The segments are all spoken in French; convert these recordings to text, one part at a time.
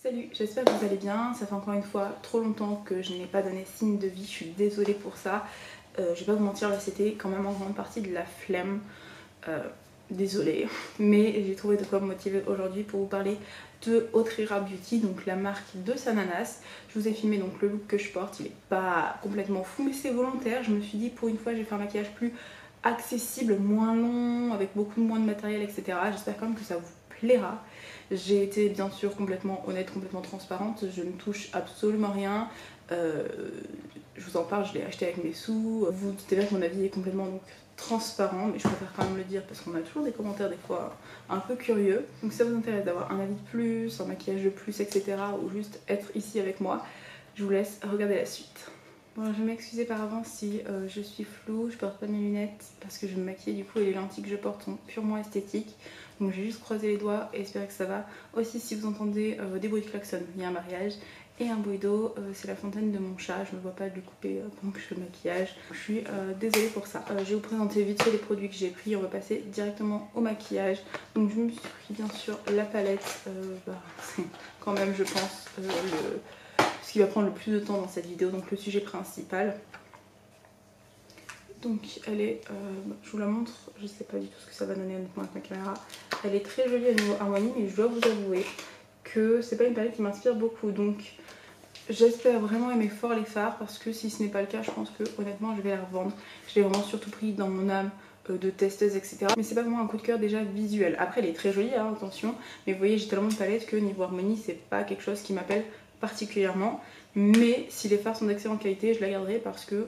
Salut, j'espère que vous allez bien. Ça fait encore une fois trop longtemps que je n'ai pas donné signe de vie, je suis désolée pour ça. Je vais pas vous mentir, là c'était quand même en grande partie de la flemme. Désolée, mais j'ai trouvé de quoi me motiver aujourd'hui pour vous parler de Autrera Beauty, donc la marque de Sananas. Je vous ai filmé donc le look que je porte, il est pas complètement fou mais c'est volontaire. Je me suis dit pour une fois je vais faire un maquillage plus accessible, moins long, avec beaucoup moins de matériel, etc. J'espère quand même que ça vous plaira. J'ai été bien sûr complètement honnête, complètement transparente, je ne touche absolument rien. Je vous en parle, je l'ai acheté avec mes sous. Vous doutez bien que mon avis est complètement donc transparent, mais je préfère quand même le dire parce qu'on a toujours des commentaires des fois un peu curieux. Donc si ça vous intéresse d'avoir un avis de plus, un maquillage de plus, etc. ou juste être ici avec moi, je vous laisse regarder la suite. Bon, je vais m'excuser par avance si je suis floue, je porte pas mes lunettes parce que je vais me maquiller du coup et les lentilles que je porte sont purement esthétiques. Donc j'ai juste croisé les doigts et espérer que ça va. Aussi si vous entendez des bruits de klaxon, il y a un mariage. Et un bruit d'eau, c'est la fontaine de mon chat, je ne vois pas de lui couper pendant que je fais le maquillage. Je suis désolée pour ça. Je vais vous présenter vite fait les produits que j'ai pris, on va passer directement au maquillage. Donc je me suis pris bien sûr la palette, c'est quand même je pense ce qui va prendre le plus de temps dans cette vidéo, donc le sujet principal. Donc elle est, je vous la montre, je sais pas du tout ce que ça va donner honnêtement avec ma caméra. Elle est très jolie au niveau harmonie, mais je dois vous avouer que c'est pas une palette qui m'inspire beaucoup. Donc j'espère vraiment aimer fort les fards parce que si ce n'est pas le cas, je pense que honnêtement je vais la revendre. Je l'ai vraiment surtout pris dans mon âme de testeuse, etc. Mais c'est pas vraiment un coup de cœur déjà visuel. Après elle est très jolie, hein, attention, mais vous voyez j'ai tellement de palettes que niveau harmonie c'est pas quelque chose qui m'appelle particulièrement. Mais si les fards sont d'excellente qualité, je la garderai parce que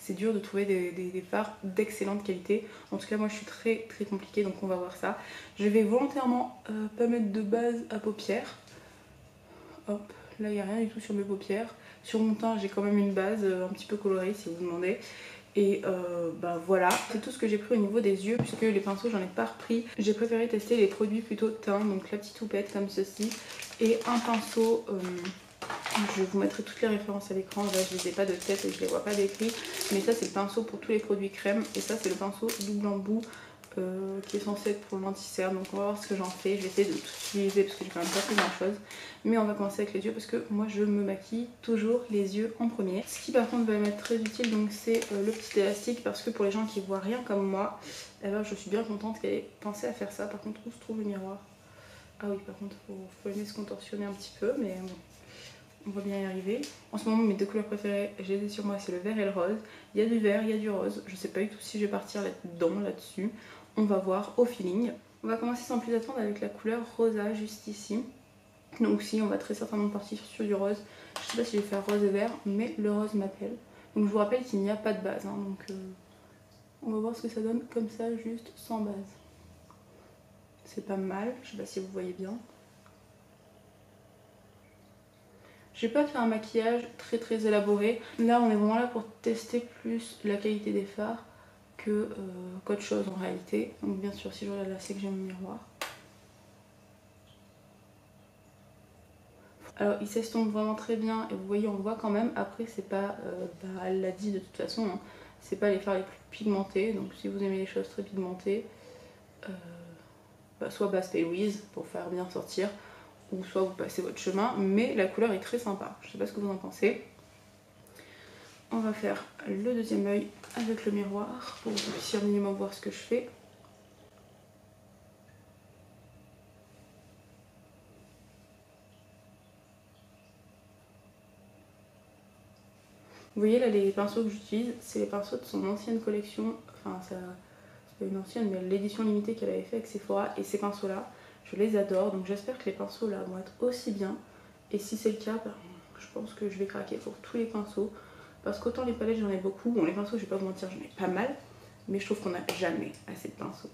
c'est dur de trouver des fards d'excellente qualité. En tout cas moi je suis très compliquée, donc on va voir ça. Je vais volontairement pas mettre de base à paupières. Hop, là il n'y a rien du tout sur mes paupières. Sur mon teint j'ai quand même une base un petit peu colorée si vous vous demandez. Et voilà, c'est tout ce que j'ai pris au niveau des yeux puisque les pinceaux j'en ai pas repris. J'ai préféré tester les produits plutôt teint, donc la petite houppette comme ceci et un pinceau. Je vous mettrai toutes les références à l'écran, là je les ai pas de tête et je les vois pas d'écrit. Mais ça c'est le pinceau pour tous les produits crème et ça c'est le pinceau double embout qui est censé être pour l'anti-cerne. Donc on va voir ce que j'en fais, je vais essayer de tout utiliser parce que j'ai quand même pas fait grand chose. Mais on va commencer avec les yeux parce que moi je me maquille toujours les yeux en premier. Ce qui par contre va m'être très utile donc c'est le petit élastique parce que pour les gens qui voient rien comme moi, eh ben, je suis bien contente qu'elle ait pensé à faire ça. Par contre où se trouve le miroir? Ah oui par contre faut aimer se contorsionner un petit peu mais bon. On va bien y arriver. En ce moment mes deux couleurs préférées, je les ai sur moi, c'est le vert et le rose. Il y a du vert, il y a du rose. Je sais pas du tout si je vais partir là-dedans, là-dessus. On va voir au feeling. On va commencer sans plus attendre avec la couleur rosa juste ici. Donc si on va très certainement partir sur du rose. Je sais pas si je vais faire rose et vert, mais le rose m'appelle. Donc je vous rappelle qu'il n'y a pas de base. Hein, donc on va voir ce que ça donne comme ça, juste sans base. C'est pas mal, je sais pas si vous voyez bien. Je vais pas faire un maquillage très élaboré. Là on est vraiment là pour tester plus la qualité des fards qu'autre chose en réalité. Donc bien sûr si je regarde là c'est que j'ai mon miroir. Alors il s'estompe vraiment très bien et vous voyez on le voit quand même. Après c'est pas, elle l'a dit de toute façon, hein, c'est pas les fards les plus pigmentés. Donc si vous aimez les choses très pigmentées, soit base Louise pour faire bien sortir, ou soit vous passez votre chemin, mais la couleur est très sympa. Je sais pas ce que vous en pensez. On va faire le deuxième œil avec le miroir pour que vous puissiez au minimum voir ce que je fais. Vous voyez là les pinceaux que j'utilise, c'est les pinceaux de son ancienne collection, enfin c'est pas une ancienne mais l'édition limitée qu'elle avait fait avec Sephora, et ces pinceaux là, je les adore, donc j'espère que les pinceaux là vont être aussi bien, et si c'est le cas, je pense que je vais craquer pour tous les pinceaux, parce qu'autant les palettes j'en ai beaucoup, bon les pinceaux je vais pas vous mentir j'en ai pas mal, mais je trouve qu'on n'a jamais assez de pinceaux.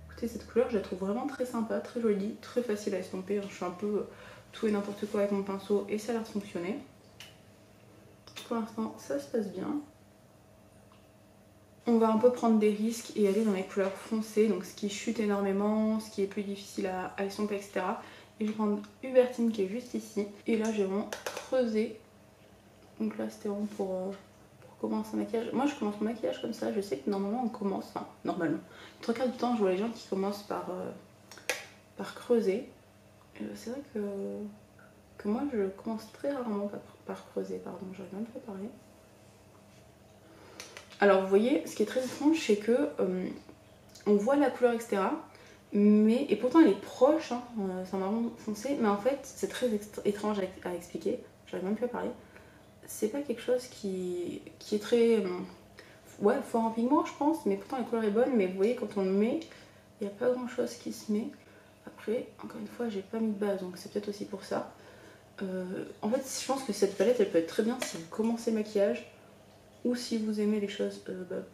Écoutez cette couleur je la trouve vraiment très sympa, très jolie, très facile à estomper, je fais un peu tout et n'importe quoi avec mon pinceau et ça a l'air de fonctionner. Pour l'instant ça se passe bien. On va un peu prendre des risques et aller dans les couleurs foncées, donc ce qui chute énormément, ce qui est plus difficile à estomper, etc. Et je vais prendre Hubertine qui est juste ici. Et là, je vais vraiment creuser. Donc là, c'était vraiment pour commencer un maquillage. Moi, je commence mon maquillage comme ça. Je sais que normalement, on commence... Enfin, normalement. Le trois quarts du temps, je vois les gens qui commencent par creuser. C'est vrai que moi je commence très rarement par creuser, pardon, j'aurais même pas parlé. Alors vous voyez, ce qui est très étrange, c'est que on voit la couleur, etc. Mais, et pourtant elle est proche, hein, c'est un marron foncé, mais en fait c'est très étrange à expliquer, j'arrive même plus à parler. C'est pas quelque chose qui est très ouais, fort en pigment je pense, mais pourtant la couleur est bonne, mais vous voyez quand on le met, il n'y a pas grand chose qui se met. Après, encore une fois, j'ai pas mis de base, donc c'est peut-être aussi pour ça. En fait, je pense que cette palette, elle peut être très bien si vous commencez le maquillage ou si vous aimez les choses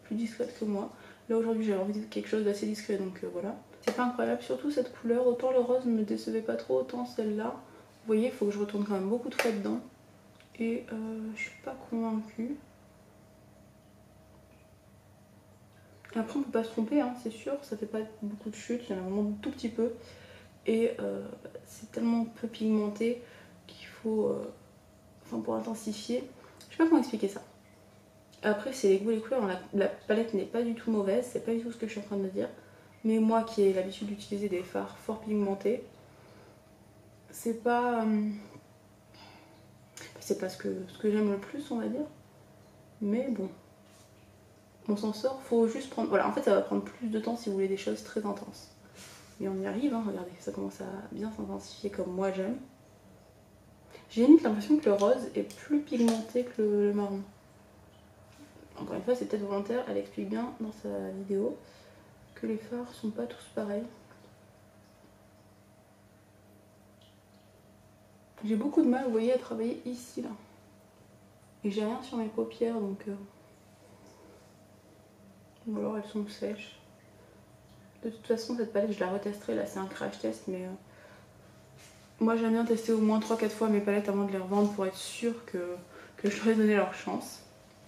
plus discrètes que moi. Là aujourd'hui, j'avais envie de quelque chose d'assez discret, donc voilà. C'est pas incroyable, surtout cette couleur. Autant le rose ne me décevait pas trop, autant celle-là. Vous voyez, il faut que je retourne quand même beaucoup de fois dedans. Et je suis pas convaincue. Après, on peut pas se tromper, hein, c'est sûr. Ça fait pas beaucoup de chutes, il y en a vraiment tout petit peu. Et c'est tellement peu pigmenté qu'il faut... enfin, pour intensifier. Je sais pas comment expliquer ça. Après, c'est les goûts et les couleurs. La palette n'est pas du tout mauvaise, c'est pas du tout ce que je suis en train de dire. Mais moi qui ai l'habitude d'utiliser des fards fort pigmentés, c'est pas. C'est pas ce que j'aime le plus, on va dire. Mais bon, on s'en sort. Faut juste prendre. Voilà, en fait, ça va prendre plus de temps si vous voulez des choses très intenses. Mais on y arrive, hein, regardez, ça commence à bien s'intensifier comme moi j'aime. J'ai limite l'impression que le rose est plus pigmenté que le marron. Encore une fois, c'est peut-être volontaire, elle explique bien dans sa vidéo que les fards sont pas tous pareils. J'ai beaucoup de mal, vous voyez, à travailler ici, là. Et j'ai rien sur mes paupières, donc... Ou alors elles sont sèches. De toute façon, cette palette, je la retesterai, là, c'est un crash test, mais... Moi, j'aime bien tester au moins 3-4 fois mes palettes avant de les revendre pour être sûre que je leur ai donné leur chance.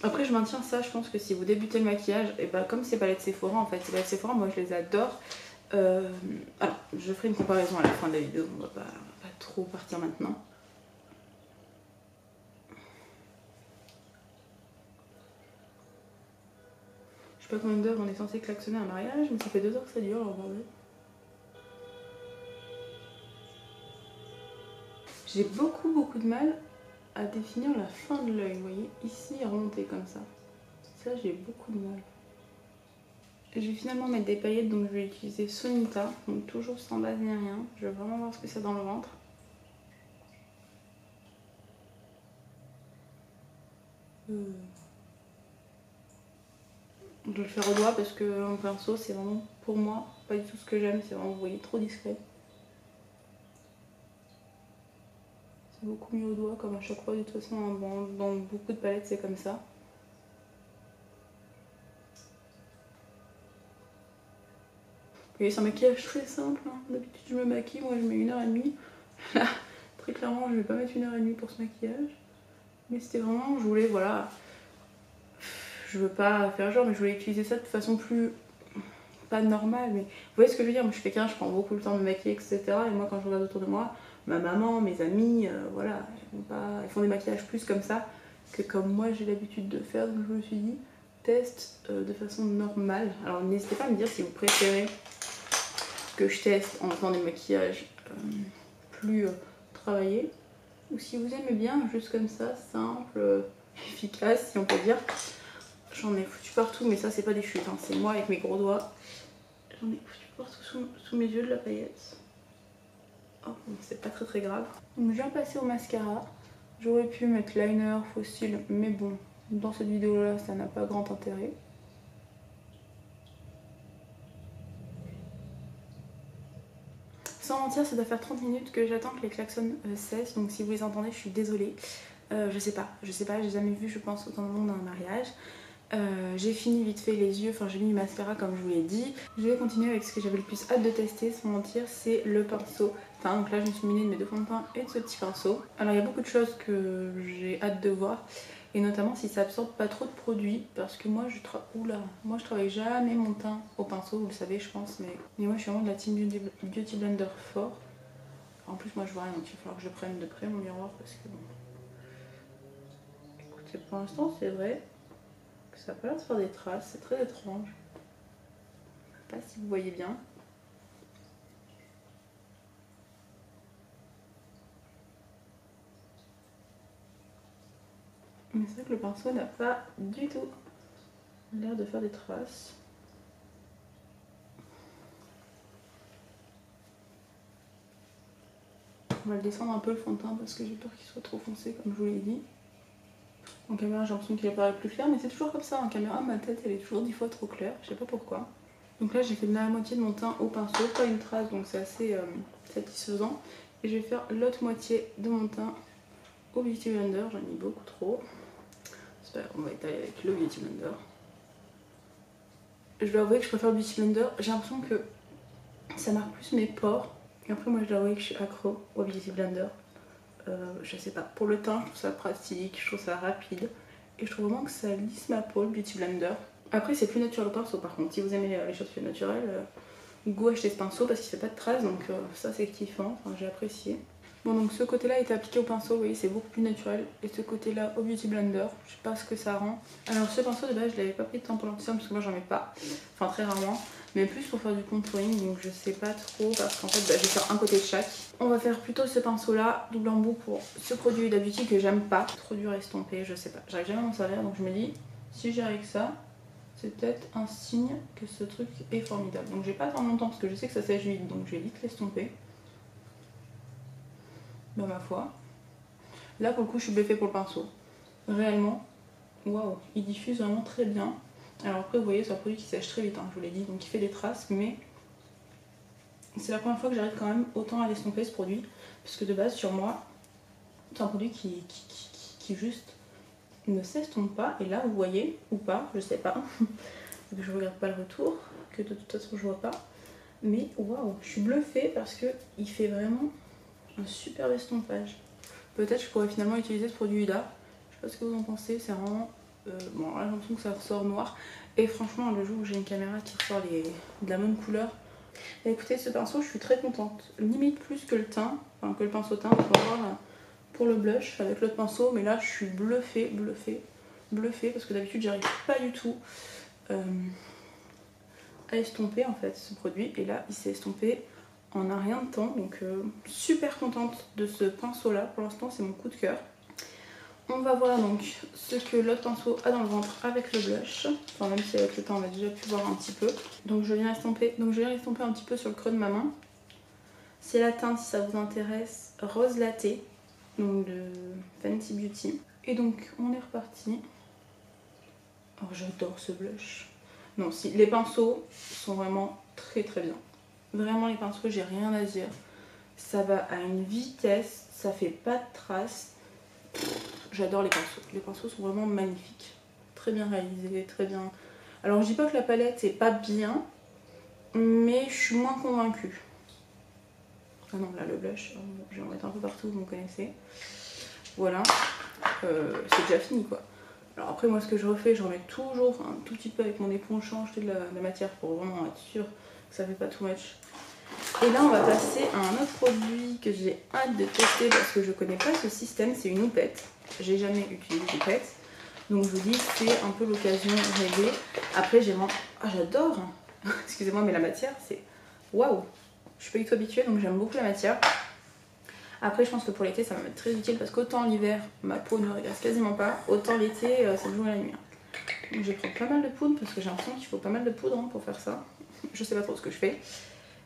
Après, je maintiens ça, je pense que si vous débutez le maquillage, et bah, comme ces palettes Sephora, en fait, ces palettes Sephora, moi, je les adore. Alors, je ferai une comparaison à la fin de la vidéo, on va pas trop partir maintenant. Je sais pas combien d'heures on est censé klaxonner un mariage, mais ça fait 2 heures que ça dure, alors bordel. J'ai beaucoup de mal à définir la fin de l'œil, vous voyez, ici remonté comme ça. Ça, j'ai beaucoup de mal. Je vais finalement mettre des paillettes, donc je vais utiliser Sonita, donc toujours sans base ni rien. Je vais vraiment voir ce que c'est dans le ventre. Je vais le faire au doigt parce que en pinceau, c'est vraiment pour moi pas du tout ce que j'aime, c'est vraiment, vous voyez, trop discret. C'est beaucoup mieux au doigt, comme à chaque fois, de toute façon, dans beaucoup de palettes, c'est comme ça. Et c'est un maquillage très simple, hein. D'habitude je me maquille, moi je mets 1h30. Là, très clairement, je vais pas mettre 1h30 pour ce maquillage. Mais c'était vraiment, je voulais, voilà, je veux pas faire genre, mais je voulais utiliser ça de façon plus, pas normale, mais vous voyez ce que je veux dire. Moi je suis quelqu'un, je prends beaucoup le temps de me maquiller, etc. Et moi quand je regarde autour de moi, ma maman, mes amis, voilà, ils font des maquillages plus comme ça que comme moi j'ai l'habitude de faire. Donc je me suis dit, teste de façon normale. Alors n'hésitez pas à me dire si vous préférez que je teste en faisant des maquillages plus travaillés, ou si vous aimez bien juste comme ça, simple, efficace si on peut dire. J'en ai foutu partout, mais ça c'est pas des chutes, hein. C'est moi avec mes gros doigts. J'en ai foutu partout sous mes yeux de la paillette. Oh, bon, c'est pas très grave. Donc je viens passer au mascara. J'aurais pu mettre liner, faux cils, mais bon, dans cette vidéo là ça n'a pas grand intérêt. Sans mentir, ça doit faire 30 minutes que j'attends que les klaxons cessent, donc si vous les entendez, je suis désolée. Je sais pas, j'ai jamais vu, je pense, autant de monde dans un mariage. J'ai fini vite fait les yeux, enfin j'ai mis du mascara comme je vous l'ai dit. Je vais continuer avec ce que j'avais le plus hâte de tester, sans mentir, c'est le pinceau. Enfin, donc là je me suis munie de mes 2 fonds de teint et de ce petit pinceau. Alors il y a beaucoup de choses que j'ai hâte de voir, et notamment si ça absorbe pas trop de produits, parce que moi moi je travaille jamais mon teint au pinceau, vous le savez je pense, mais moi je suis vraiment de la team Beauty Blender fort. En plus moi je vois rien, donc il va falloir que je prenne de près mon miroir parce que bon... Écoutez, pour l'instant c'est vrai que ça n'a pas l'air de faire des traces, c'est très étrange. Je sais pas si vous voyez bien. Mais c'est vrai que le pinceau n'a pas du tout l'air de faire des traces. On va le descendre un peu le fond de teint parce que j'ai peur qu'il soit trop foncé comme je vous l'ai dit. En caméra j'ai l'impression qu'il apparaît plus clair mais c'est toujours comme ça, en caméra ma tête elle est toujours 10 fois trop claire, je sais pas pourquoi. Donc là j'ai fait la moitié de mon teint au pinceau, pas une trace donc c'est assez satisfaisant. Et je vais faire l'autre moitié de mon teint au Beauty Blender, j'en ai mis beaucoup trop. C'est pas grave, on va étaler avec le Beauty Blender. Je dois avouer que je préfère le Beauty Blender, j'ai l'impression que ça marque plus mes pores. Et après moi je dois avouer que je suis accro au Beauty Blender. Je sais pas, pour le teint je trouve ça pratique, je trouve ça rapide. Et je trouve vraiment que ça lisse ma peau le Beauty Blender. Après c'est plus naturel au pinceau par contre, si vous aimez les choses plus naturelles, go acheter ce pinceau parce qu'il fait pas de traces donc ça c'est kiffant, enfin, j'ai apprécié. Bon donc ce côté là est appliqué au pinceau, vous voyez c'est beaucoup plus naturel. Et ce côté là au Beauty Blender, je sais pas ce que ça rend. Alors ce pinceau de base je l'avais pas pris de temps pour l'entier parce que moi j'en mets pas, enfin très rarement. Mais plus pour faire du contouring donc je sais pas trop parce qu'en fait je vais faire un côté de chaque. On va faire plutôt ce pinceau là, double embout pour ce produit Huda Beauty que j'aime pas. Trop dur à estomper, je sais pas, j'arrive jamais à m'en servir donc je me dis si j'ai avec ça c'est peut-être un signe que ce truc est formidable. Donc je vais pas attendre longtemps parce que je sais que ça sèche vite donc je vais vite l'estomper. Bah ma foi. Là pour le coup je suis bluffée pour le pinceau. Réellement, waouh, il diffuse vraiment très bien. Alors après vous voyez c'est un produit qui sèche très vite, hein, je vous l'ai dit, donc il fait des traces, mais c'est la première fois que j'arrive quand même autant à l'estomper ce produit, parce que de base sur moi, c'est un produit qui juste ne s'estompe pas, et là vous voyez, ou pas, je sais pas, je regarde pas le retour, que de toute façon je vois pas, mais waouh, je suis bluffée parce que il fait vraiment un superbe estompage. Peut-être que je pourrais finalement utiliser ce produit Huda, je sais pas ce que vous en pensez, c'est vraiment... bon là j'ai l'impression que ça ressort noir et franchement le jour où j'ai une caméra qui ressort de la même couleur, et écoutez ce pinceau je suis très contente, limite plus que le teint, enfin que le pinceau teint pour voir pour le blush avec l'autre pinceau, mais là je suis bluffée parce que d'habitude j'arrive pas du tout à estomper en fait ce produit et là il s'est estompé en un rien de temps donc super contente de ce pinceau là, pour l'instant c'est mon coup de cœur. On va voir donc ce que l'autre pinceau a dans le ventre avec le blush. Enfin même si avec le temps on a déjà pu voir un petit peu. Donc je viens estomper un petit peu sur le creux de ma main. C'est la teinte si ça vous intéresse, Rose Latte, donc de Fenty Beauty. Et donc on est reparti. Oh j'adore ce blush. Non si, les pinceaux sont vraiment très très bien. Vraiment les pinceaux j'ai rien à dire. Ça va à une vitesse, ça fait pas de traces. J'adore les pinceaux sont vraiment magnifiques, très bien réalisés, très bien. Alors je dis pas que la palette est pas bien, mais je suis moins convaincue. Ah non là le blush, je vais en mettre un peu partout, vous me connaissez. Voilà, c'est déjà fini quoi. Alors après moi ce que je refais, je remets toujours un tout petit peu avec mon éponge, change de la matière pour vraiment être sûr que ça fait pas too much. Et là on va passer à un autre produit que j'ai hâte de tester parce que je connais pas ce système, c'est une houppette. J'ai jamais utilisé une houppette. Donc je vous dis c'est un peu l'occasion rêvée. Après j'ai vraiment... Ah j'adore. Excusez-moi mais la matière c'est... Waouh. Je suis pas du tout habituée donc j'aime beaucoup la matière. Après je pense que pour l'été ça va m'être très utile parce qu'autant l'hiver ma peau ne régresse quasiment pas, autant l'été c'est le jour et la nuit. Donc je vais prendre pas mal de poudre parce que j'ai l'impression qu'il faut pas mal de poudre hein, pour faire ça. Je sais pas trop ce que je fais.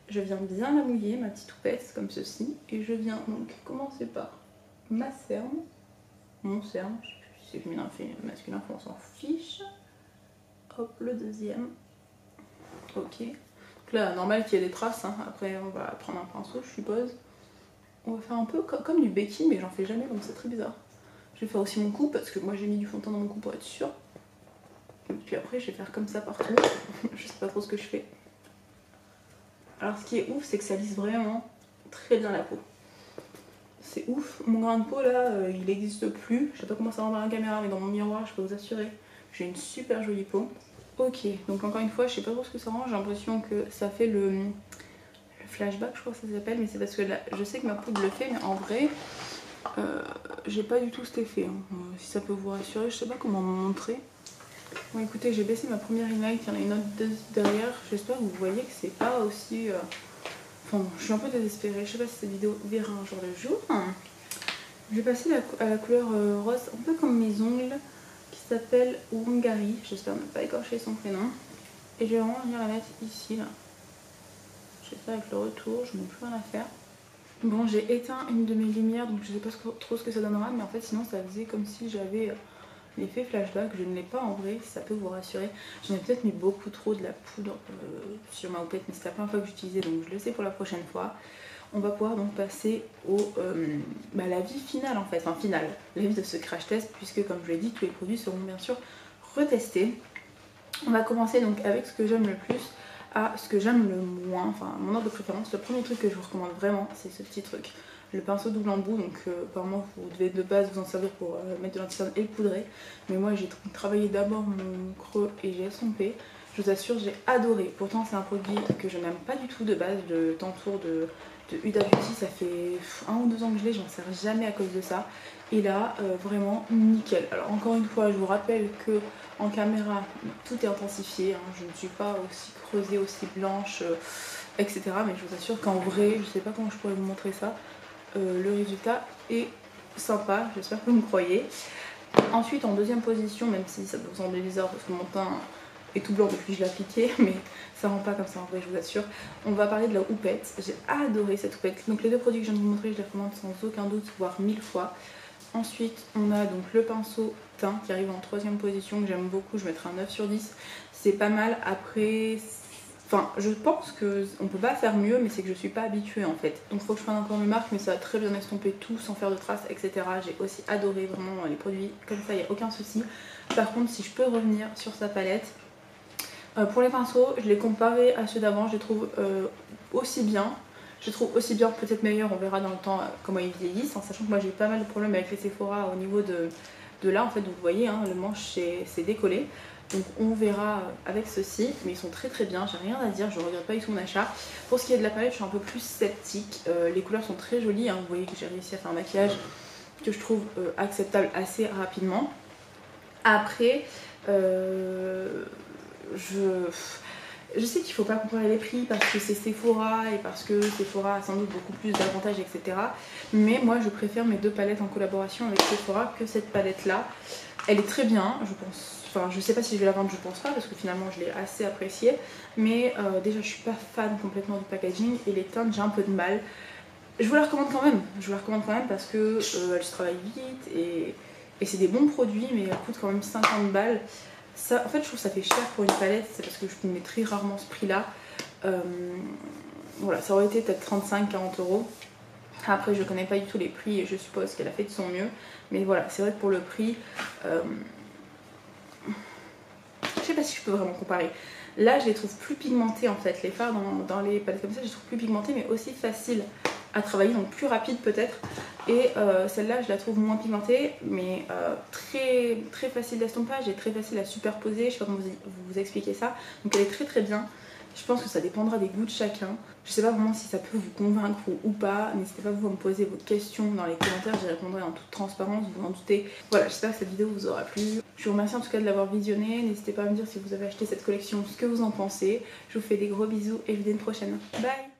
Je viens bien la mouiller, ma petite houppette, comme ceci. Et je viens donc commencer par ma cerne. Mon cerne, je sais plus si c'est féminin ou masculin, on s'en fiche. Hop, le deuxième. Ok. Donc là, normal qu'il y ait des traces. Hein. Après, on va prendre un pinceau, je suppose. On va faire un peu comme du baking, mais j'en fais jamais, donc c'est très bizarre. Je vais faire aussi mon cou, parce que moi j'ai mis du fond de teint dans mon cou pour être sûre. Et puis après, je vais faire comme ça partout. Je sais pas trop ce que je fais. Alors ce qui est ouf c'est que ça lisse vraiment très bien la peau. C'est ouf, mon grain de peau là il n'existe plus. Je sais pas comment ça rend dans la caméra mais dans mon miroir je peux vous assurer j'ai une super jolie peau. Ok, donc encore une fois je sais pas trop ce que ça rend, j'ai l'impression que ça fait le flashback je crois que ça s'appelle. Mais c'est parce que là je sais que ma poudre le fait mais en vrai j'ai pas du tout cet effet hein. Si ça peut vous rassurer, je sais pas comment me montrer. Bon écoutez j'ai baissé ma première ring light, il y en a une autre derrière, j'espère que vous voyez que c'est pas aussi... Enfin bon, je suis un peu désespérée, je sais pas si cette vidéo verra un jour le jour. Je vais passer à la couleur rose, un peu comme mes ongles, qui s'appelle Wangari. J'espère ne pas écorcher son prénom. Et je vais vraiment venir la mettre ici, là. Je fais ça avec le retour, je n'ai plus rien à faire. Bon, j'ai éteint une de mes lumières, donc je sais pas trop ce que ça donnera, mais en fait sinon ça faisait comme si j'avais l'effet flashback. Je ne l'ai pas en vrai, si ça peut vous rassurer. J'en ai peut-être mis beaucoup trop de la poudre sur ma houppette, mais c'est la première fois que j'utilisais, donc je le sais pour la prochaine fois. On va pouvoir donc passer la vie finale en fait, enfin finale, la vie de ce crash test, puisque comme je l'ai dit, tous les produits seront bien sûr retestés. On va commencer donc avec ce que j'aime le plus à ce que j'aime le moins, enfin mon ordre de préférence. Le premier truc que je vous recommande vraiment, c'est ce petit truc, le pinceau double embout. Donc apparemment vous devez de base vous en servir pour mettre de l'anticerne et le poudrer, mais moi j'ai travaillé d'abord mon creux et j'ai estompé. Je vous assure, j'ai adoré. Pourtant c'est un produit que je n'aime pas du tout de base, le Tantour de Huda Beauty. Ça fait 1 ou 2 ans que je l'ai, j'en sers jamais à cause de ça. Et là vraiment nickel. Alors encore une fois, je vous rappelle que en caméra tout est intensifié, hein. Je ne suis pas aussi creusée, aussi blanche, etc. Mais je vous assure qu'en vrai, je sais pas comment je pourrais vous montrer ça, le résultat est sympa, j'espère que vous me croyez. Ensuite en deuxième position, même si ça peut vous sembler bizarre parce que mon teint est tout blanc depuis que je l'ai appliqué, mais ça rend pas comme ça en vrai, je vous assure. On va parler de la houppette. J'ai adoré cette houppette. Donc les deux produits que je viens de vous montrer, je les recommande sans aucun doute, voire 1000 fois. Ensuite on a donc le pinceau teint qui arrive en troisième position, que j'aime beaucoup, je mettrai un 9 sur 10. C'est pas mal. Après, enfin je pense qu'on peut pas faire mieux, mais c'est que je suis pas habituée en fait. Donc faut que je prenne encore mes marques, mais ça va très bien estomper tout sans faire de traces, etc. J'ai aussi adoré vraiment les produits comme ça, il n'y a aucun souci. Par contre, si je peux revenir sur sa palette, pour les pinceaux, je les comparés à ceux d'avant, je les trouve aussi bien. Je trouve aussi bien, peut-être meilleur, on verra dans le temps comment ils vieillissent, en sachant que moi j'ai eu pas mal de problèmes avec les Sephora au niveau de là en fait, donc vous voyez, hein, le manche c'est décollé. Donc on verra avec ceci, mais ils sont très très bien, j'ai rien à dire, je ne regrette pas du tout mon achat. Pour ce qui est de la palette, je suis un peu plus sceptique, les couleurs sont très jolies, hein. Vous voyez que j'ai réussi à faire un maquillage que je trouve acceptable assez rapidement. Après, je sais qu'il ne faut pas comparer les prix parce que c'est Sephora et parce que Sephora a sans doute beaucoup plus d'avantages, etc. Mais moi je préfère mes deux palettes en collaboration avec Sephora que cette palette là. Elle est très bien, je pense. Enfin, je sais pas si je vais la vendre, je pense pas, parce que finalement je l'ai assez appréciée. Mais déjà je suis pas fan complètement du packaging et les teintes j'ai un peu de mal. Je vous la recommande quand même, parce que elle se travaille vite et c'est des bons produits, mais elle coûte quand même 50 balles. Ça, en fait, je trouve que ça fait cher pour une palette, c'est parce que je mets très rarement ce prix-là. Voilà, ça aurait été peut-être 35-40 euros. Après, je connais pas du tout les prix et je suppose qu'elle a fait de son mieux. Mais voilà, c'est vrai que pour le prix, je sais pas si je peux vraiment comparer. Là, je les trouve plus pigmentées en fait. Les fards dans les palettes comme ça, je les trouve plus pigmentées, mais aussi faciles à travailler, donc plus rapide peut-être. Et celle-là je la trouve moins pigmentée, mais très très facile d'estompage et très facile à superposer. Je sais pas comment vous expliquer ça. Donc elle est très très bien. Je pense que ça dépendra des goûts de chacun. Je sais pas vraiment si ça peut vous convaincre ou pas. N'hésitez pas vous à me poser vos questions dans les commentaires, j'y répondrai en toute transparence, vous en doutez. Voilà, j'espère que cette vidéo vous aura plu. Je vous remercie en tout cas de l'avoir visionnée. N'hésitez pas à me dire si vous avez acheté cette collection, ce que vous en pensez. Je vous fais des gros bisous et je vous dis à une prochaine. Bye!